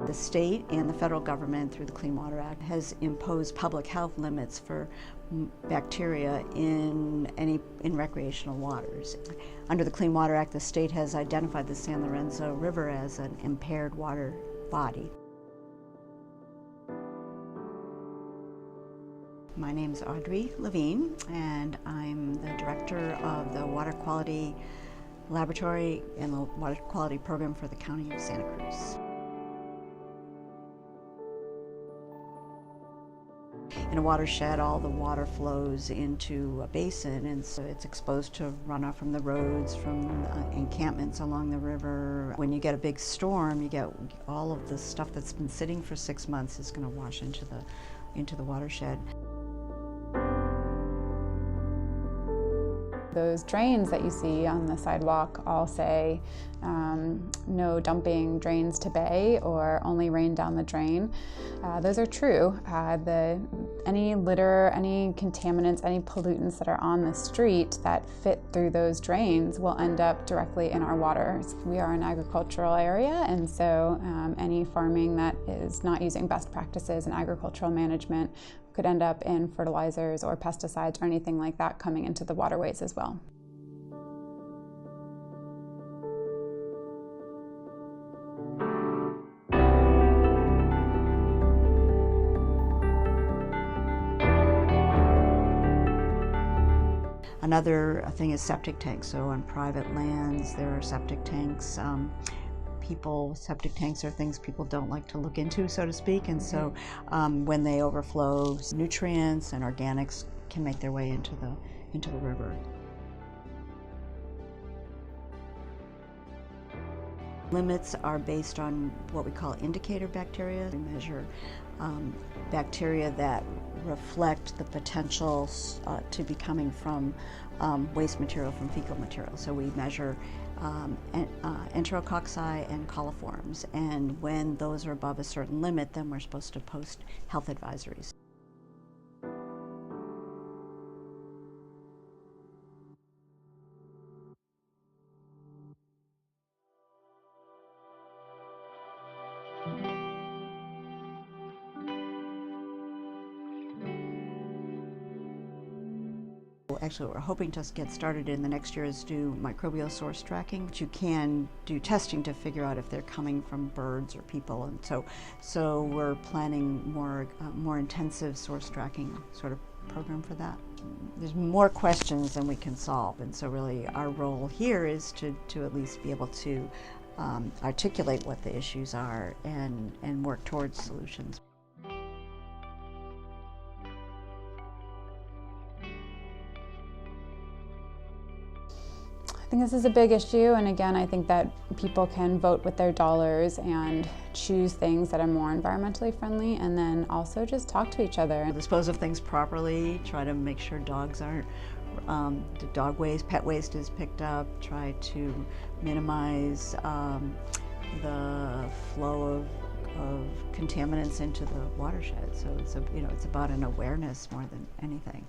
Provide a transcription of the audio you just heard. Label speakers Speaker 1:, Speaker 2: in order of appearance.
Speaker 1: The state and the federal government, through the Clean Water Act, has imposed public health limits for bacteria in recreational waters. Under the Clean Water Act, the state has identified the San+Lorenzo+River as an impaired water body. My name is Audrey Levine, and I'm the director of the Water Quality Laboratory and the Water Quality Program for the County of Santa Cruz. In a watershed, all the water flows into a basin, and so it's exposed to runoff from the roads, from encampments along the river. When you get a big storm, you get all of the stuff that's been sitting for 6 months is going to wash into the watershed.
Speaker 2: Those drains that you see on the sidewalk all say no dumping drains to bay or only rain down the drain. Those are true. Any litter, any contaminants, any pollutants that are on the street that fit through those drains will end up directly in our waters. We are an agricultural area, and so any farming that is not using best practices in agricultural management could end up in fertilizers or pesticides or anything like that coming into the waterways as well.
Speaker 1: Another thing is septic tanks. So on private lands, there are septic tanks. Septic tanks are things people don't like to look into, so to speak, and so when they overflow, nutrients and organics can make their way into the river. Limits are based on what we call indicator bacteria. We measure bacteria that reflect the potential to be coming from waste material, from fecal material. So we measure enterococci and coliforms, and when those are above a certain limit, then we're supposed to post health advisories. Actually, what we're hoping to get started in the next year is do microbial source tracking. But you can do testing to figure out if they're coming from birds or people, and so we're planning more intensive source tracking sort of program for that. There's more questions than we can solve, and so really our role here is to at least be able to articulate what the issues are and work towards solutions.
Speaker 2: I think this is a big issue, and again, I think that people can vote with their dollars and choose things that are more environmentally friendly, and then also just talk to each other.
Speaker 1: Dispose of things properly, try to make sure dogs aren't, dog waste, pet waste is picked up, try to minimize the flow of contaminants into the watershed. So it's about an awareness more than anything.